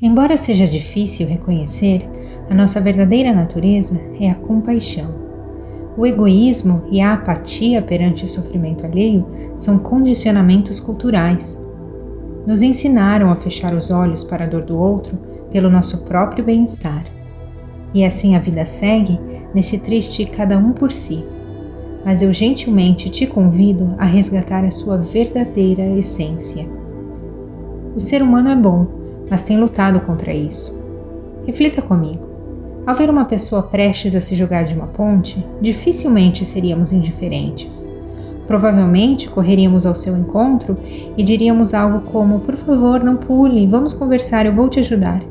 Embora seja difícil reconhecer, a nossa verdadeira natureza é a compaixão. O egoísmo e a apatia perante o sofrimento alheio são condicionamentos culturais. Nos ensinaram a fechar os olhos para a dor do outro pelo nosso próprio bem-estar. E assim a vida segue nesse triste cada um por si. Mas eu gentilmente te convido a resgatar a sua verdadeira essência. O ser humano é bom, mas tem lutado contra isso. Reflita comigo. Ao ver uma pessoa prestes a se jogar de uma ponte, dificilmente seríamos indiferentes. Provavelmente correríamos ao seu encontro e diríamos algo como: por favor, não pule, vamos conversar, eu vou te ajudar.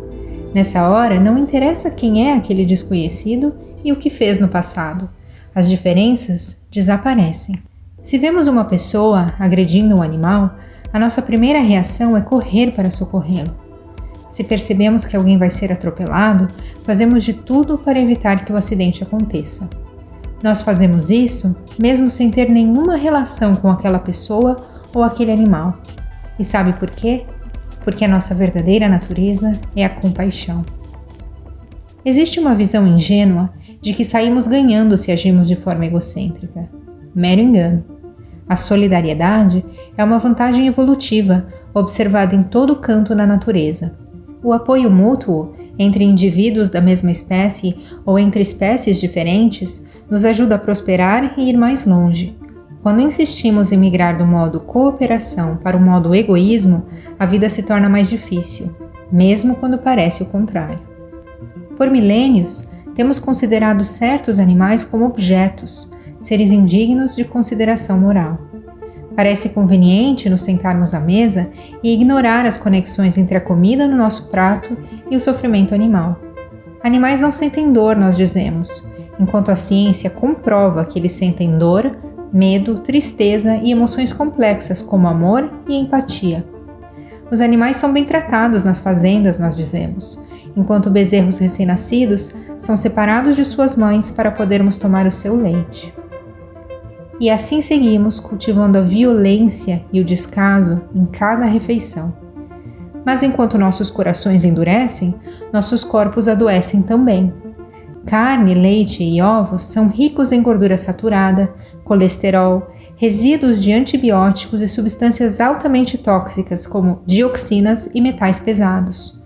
Nessa hora, não interessa quem é aquele desconhecido e o que fez no passado. As diferenças desaparecem. Se vemos uma pessoa agredindo um animal, a nossa primeira reação é correr para socorrê-lo. Se percebemos que alguém vai ser atropelado, fazemos de tudo para evitar que o acidente aconteça. Nós fazemos isso mesmo sem ter nenhuma relação com aquela pessoa ou aquele animal. E sabe por quê? Porque a nossa verdadeira natureza é a compaixão. Existe uma visão ingênua de que saímos ganhando se agimos de forma egocêntrica. Mero engano. A solidariedade é uma vantagem evolutiva observada em todo canto na natureza. O apoio mútuo entre indivíduos da mesma espécie ou entre espécies diferentes nos ajuda a prosperar e ir mais longe. Quando insistimos em migrar do modo cooperação para o modo egoísmo, a vida se torna mais difícil, mesmo quando parece o contrário. Por milênios, temos considerado certos animais como objetos, seres indignos de consideração moral. Parece conveniente nos sentarmos à mesa e ignorar as conexões entre a comida no nosso prato e o sofrimento animal. Animais não sentem dor, nós dizemos, enquanto a ciência comprova que eles sentem dor, medo, tristeza e emoções complexas como amor e empatia. Os animais são bem tratados nas fazendas, nós dizemos, enquanto bezerros recém-nascidos são separados de suas mães para podermos tomar o seu leite. E assim seguimos cultivando a violência e o descaso em cada refeição. Mas enquanto nossos corações endurecem, nossos corpos adoecem também. Carne, leite e ovos são ricos em gordura saturada, colesterol, resíduos de antibióticos e substâncias altamente tóxicas como dioxinas e metais pesados.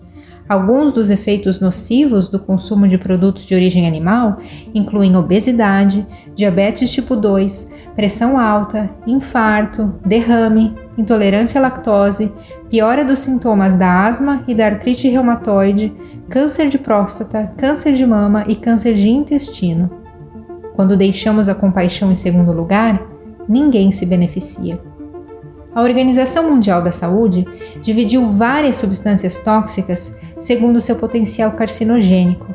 Alguns dos efeitos nocivos do consumo de produtos de origem animal incluem obesidade, diabetes tipo 2, pressão alta, infarto, derrame, intolerância à lactose, piora dos sintomas da asma e da artrite reumatoide, câncer de próstata, câncer de mama e câncer de intestino. Quando deixamos a compaixão em segundo lugar, ninguém se beneficia. A Organização Mundial da Saúde dividiu várias substâncias tóxicas segundo seu potencial carcinogênico.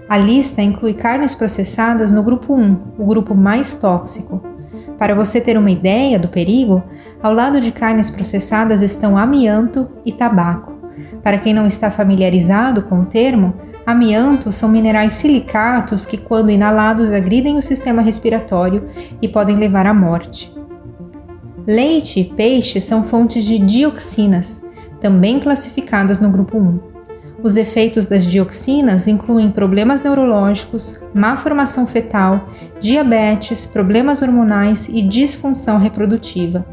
A lista inclui carnes processadas no grupo 1, o grupo mais tóxico. Para você ter uma ideia do perigo, ao lado de carnes processadas estão amianto e tabaco. Para quem não está familiarizado com o termo, amianto são minerais silicatos que, quando inalados, agridem o sistema respiratório e podem levar à morte. Leite e peixe são fontes de dioxinas, também classificadas no grupo 1. Os efeitos das dioxinas incluem problemas neurológicos, má formação fetal, diabetes, problemas hormonais e disfunção reprodutiva.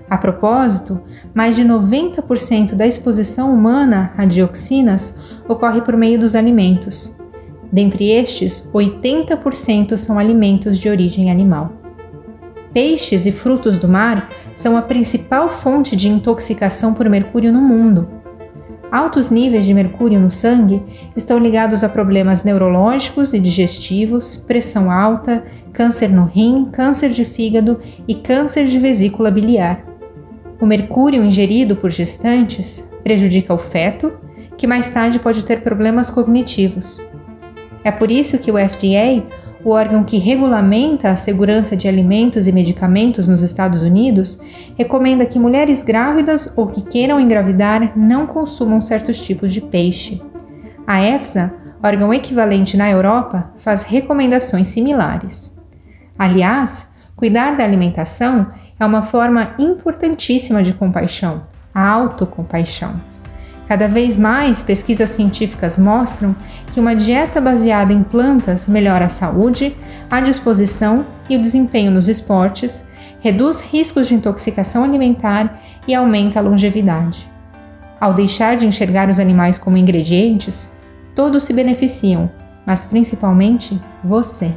A propósito, mais de 90% da exposição humana a dioxinas ocorre por meio dos alimentos. Dentre estes, 80% são alimentos de origem animal. Peixes e frutos do mar são a principal fonte de intoxicação por mercúrio no mundo. Altos níveis de mercúrio no sangue estão ligados a problemas neurológicos e digestivos, pressão alta, câncer no rim, câncer de fígado e câncer de vesícula biliar. O mercúrio ingerido por gestantes prejudica o feto, que mais tarde pode ter problemas cognitivos. É por isso que o FDA, o órgão que regulamenta a segurança de alimentos e medicamentos nos Estados Unidos, recomenda que mulheres grávidas ou que queiram engravidar não consumam certos tipos de peixe. A EFSA, órgão equivalente na Europa, faz recomendações similares. Aliás, cuidar da alimentação é uma forma importantíssima de compaixão, a autocompaixão. Cada vez mais, pesquisas científicas mostram que uma dieta baseada em plantas melhora a saúde, a disposição e o desempenho nos esportes, reduz riscos de intoxicação alimentar e aumenta a longevidade. Ao deixar de enxergar os animais como ingredientes, todos se beneficiam, mas principalmente você.